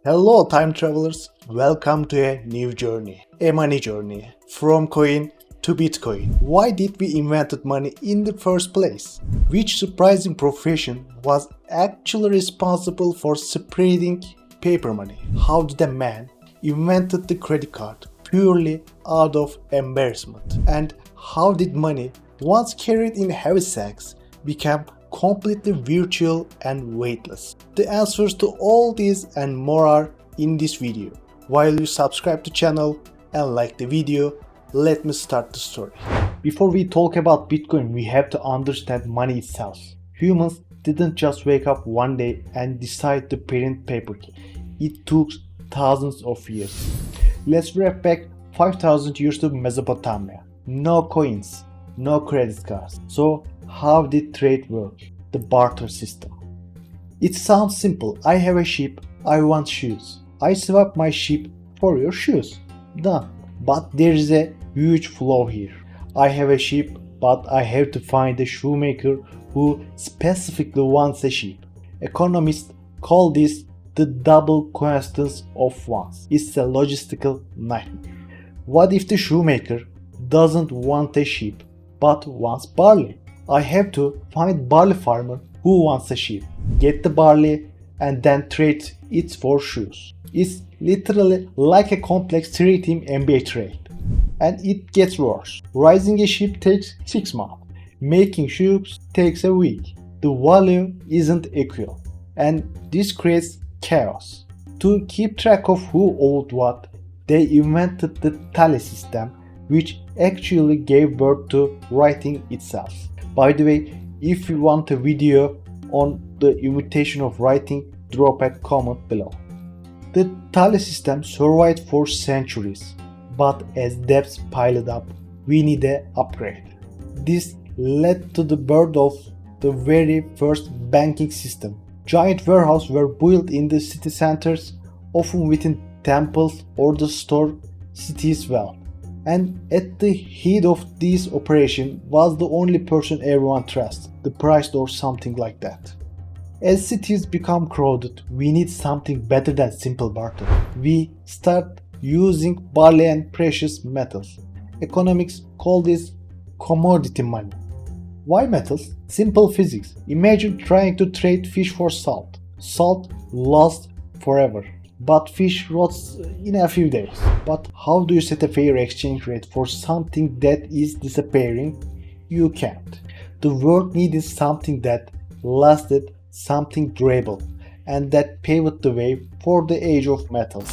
Hello time travelers, welcome to a new journey, a money journey, from coin to Bitcoin. Why did we invented money in the first place? Which surprising profession was actually responsible for spreading paper money? How did a man invented the credit card purely out of embarrassment? And how did money, once carried in heavy sacks, become completely virtual and weightless? The answers to all these and more are in this video. While you subscribe to the channel and like the video, let me start the story. Before we talk about Bitcoin, we have to understand money itself. Humans didn't just wake up one day and decide to print paper. It took thousands of years. Let's wrap back 5,000 years to Mesopotamia. No coins, no credit cards. So how did trade work? The barter system. It sounds simple. I have a sheep, I want shoes. I swap my sheep for your shoes. Done. But there is a huge flaw here. I have a sheep, but I have to find a shoemaker who specifically wants a sheep. Economists call this the double coincidence of wants. It's a logistical nightmare. What if the shoemaker doesn't want a sheep but wants barley? I have to find barley farmer who wants a sheep, get the barley, and then trade it for shoes. It's literally like a complex 3-team NBA trade. And it gets worse. Raising a sheep takes 6 months. Making shoes takes a week. The value isn't equal. And this creates chaos. To keep track of who owed what, they invented the tally system, which actually gave birth to writing itself. By the way, if you want a video on the invention of writing, drop a comment below. The tally system survived for centuries, but as debts piled up, we need an upgrade. This led to the birth of the very first banking system. Giant warehouses were built in the city centers, often within temples or the store cities well. And at the head of this operation was the only person everyone trusts, the priest or something like that. As cities become crowded, we need something better than simple barter. We start using barley and precious metals. Economics call this commodity money. Why metals? Simple physics. Imagine trying to trade fish for salt. Salt lasts forever, but fish rots in a few days. But how do you set a fair exchange rate for something that is disappearing? You can't. The world needed something that lasted, something durable, and that paved the way for the age of metals.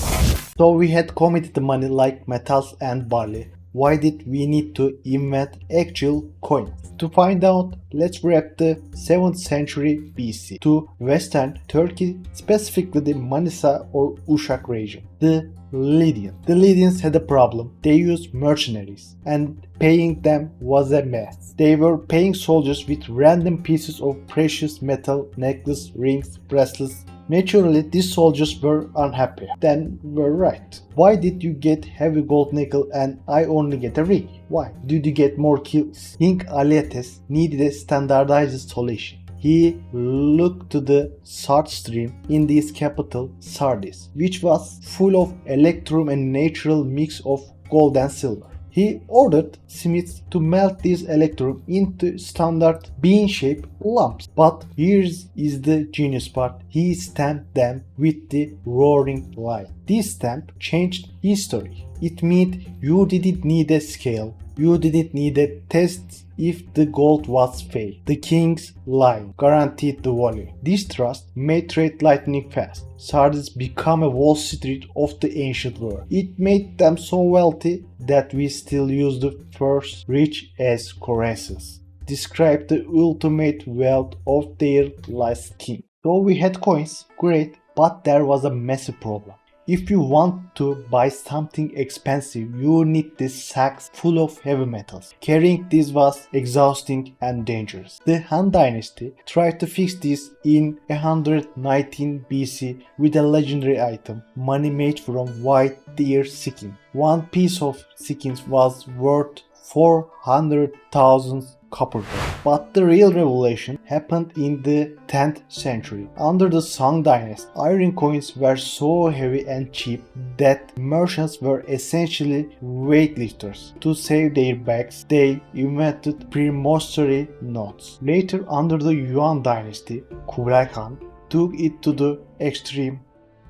So we had commodity money like metals and barley. Why did we need to invent actual coins? To find out, let's wrap the 7th century BC to Western Turkey, specifically the Manisa or Uşak region. The Lydians had a problem. They used mercenaries, and paying them was a mess. They were paying soldiers with random pieces of precious metal, necklaces, rings, bracelets. Naturally, these soldiers were unhappy. Then were right. Why did you get heavy gold nickel and I only get a ring? Why? Did you get more kills? King Alyattes needed a standardized solution. He looked to the Sard stream in his capital Sardis, which was full of electrum and natural mix of gold and silver. He ordered smiths to melt these electrum into standard bean-shaped lumps. But here is the genius part. He stamped them with the roaring lion. This stamp changed history. It meant you didn't need a scale. You didn't need a test if the gold was fake. The king's lion guaranteed the value. This trust made trade lightning fast. Sardis became a Wall Street of the ancient world. It made them so wealthy that we still use the first rich as currencies. Describe the ultimate wealth of their last king. So we had coins, great, but there was a massive problem. If you want to buy something expensive, you need these sacks full of heavy metals. Carrying this was exhausting and dangerous. The Han Dynasty tried to fix this in 119 BC with a legendary item, money made from white deer skin. One piece of skin was worth 400,000 copper gold. But the real revelation happened in the 10th century. Under the Song dynasty, iron coins were so heavy and cheap that merchants were essentially weightlifters. To save their backs, they invented promissory notes. Later, under the Yuan dynasty, Kublai Khan took it to the extreme.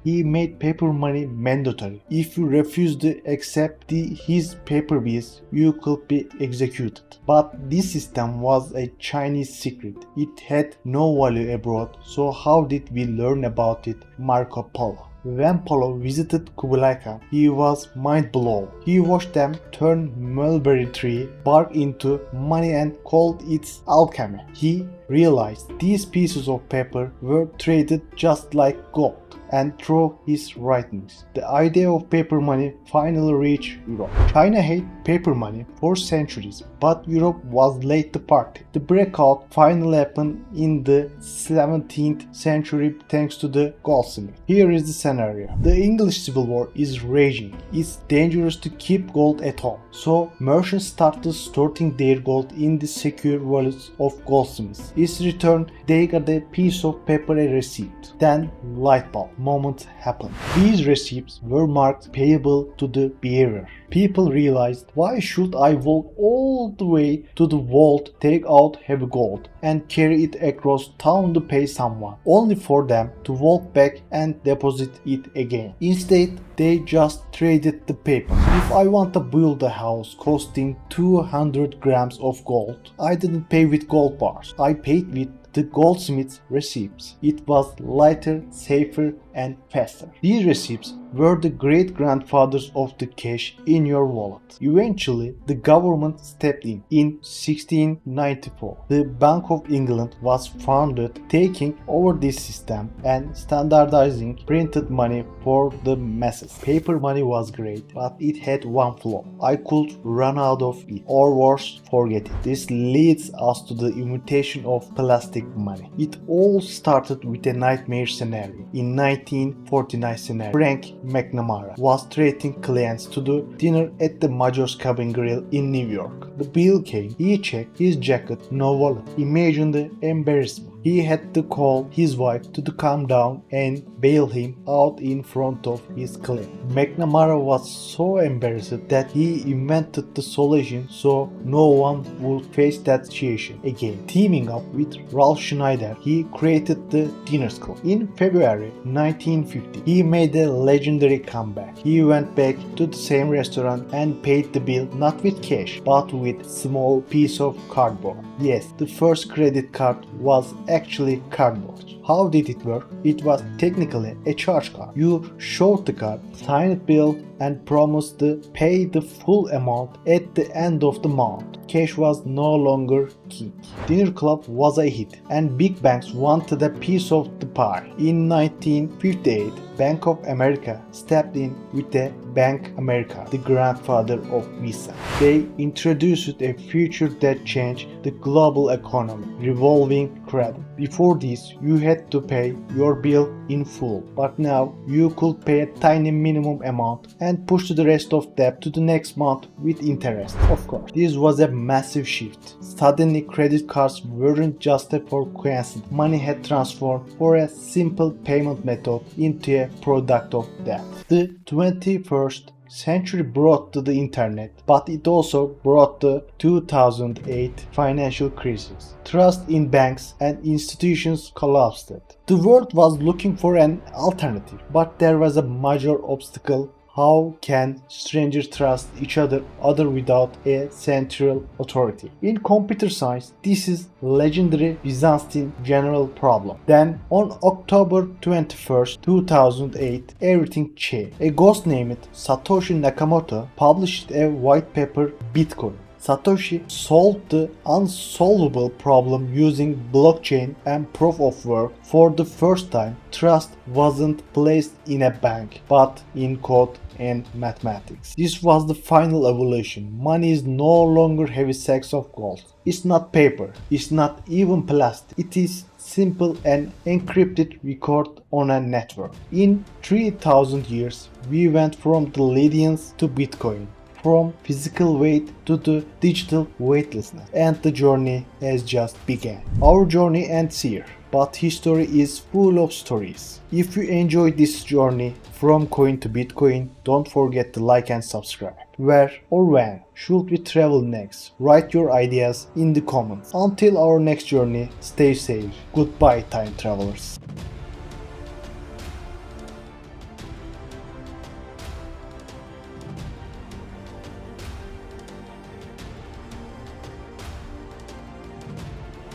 He made paper money mandatory. If you refused to accept his paper bills, you could be executed. But this system was a Chinese secret. It had no value abroad, so how did we learn about it? Marco Polo. When Polo visited Kublai Khan, he was mind blown. He watched them turn mulberry tree bark into money and called it alchemy. He realized these pieces of paper were traded just like gold. And through his writings, the idea of paper money finally reached Europe. China had paper money for centuries, but Europe was late to party. The breakout finally happened in the 17th century thanks to the goldsmith. Here is the scenario. The English Civil War is raging. It's dangerous to keep gold at home. So merchants started storing their gold in the secure wallets of goldsmiths. Its return, they got a piece of paper, a receipt. Then light bulb moment happened. These receipts were marked payable to the bearer. People realized, why should I walk all the way to the vault, take out heavy gold and carry it across town to pay someone, only for them to walk back and deposit it again. Instead, they just traded the paper. If I want to build a house costing 200 grams of gold, I didn't pay with gold bars. I paid with the goldsmith's receipts. It was lighter, safer, and faster. These receipts were the great-grandfathers of the cash in your wallet. Eventually, the government stepped in. In 1694, the Bank of England was founded, taking over this system and standardizing printed money for the masses. Paper money was great, but it had one flaw. I could run out of it, or worse, forget it. This leads us to the invention of plastic money. It all started with a nightmare scenario. In 1949 scenario, Frank McNamara was treating clients to the dinner at the Major's Cabin Grill in New York. The bill came. He checked his jacket, no wallet. Imagine the embarrassment. He had to call his wife to come down and bail him out in front of his client. McNamara was so embarrassed that he invented the solution so no one would face that situation again. Teaming up with Ralph Schneider, he created the Diners Club. In February 1950, he made a legendary comeback. He went back to the same restaurant and paid the bill not with cash, but with small piece of cardboard. Yes, the first credit card was actually cardboard. How did it work? It was technically a charge card. You showed the card, signed the bill, and promised to pay the full amount at the end of the month. Cash was no longer king. Dinner Club was a hit, and big banks wanted a piece of the pie. In 1958, Bank of America stepped in with the Bank America, the grandfather of Visa. They introduced a feature that changed the global economy, revolving credit. Before this, you had to pay your bill in full, but now you could pay a tiny minimum amount and push the rest of debt to the next month with interest. Of course, this was a massive shift. Suddenly, credit cards weren't just for coincidence. Money had transformed from a simple payment method into a product of debt. The 21st century brought the internet, but it also brought the 2008 financial crisis. Trust in banks and institutions collapsed. The world was looking for an alternative, but there was a major obstacle. How can strangers trust each other without a central authority? In computer science, this is legendary Byzantine general problem. Then, on October 21st, 2008, everything changed. A ghost named Satoshi Nakamoto published a white paper, Bitcoin. Satoshi solved the unsolvable problem using blockchain and proof of work. For the first time, trust wasn't placed in a bank, but in code and mathematics. This was the final evolution. Money is no longer heavy sacks of gold. It's not paper. It's not even plastic. It is simple and encrypted record on a network. In 3000 years, we went from the Lydians to Bitcoin, from physical weight to the digital weightlessness, and the journey has just begun. Our journey ends here, but history is full of stories. If you enjoyed this journey from coin to Bitcoin, don't forget to like and subscribe. Where or when should we travel next? Write your ideas in the comments. Until our next journey, stay safe. Goodbye, time travelers.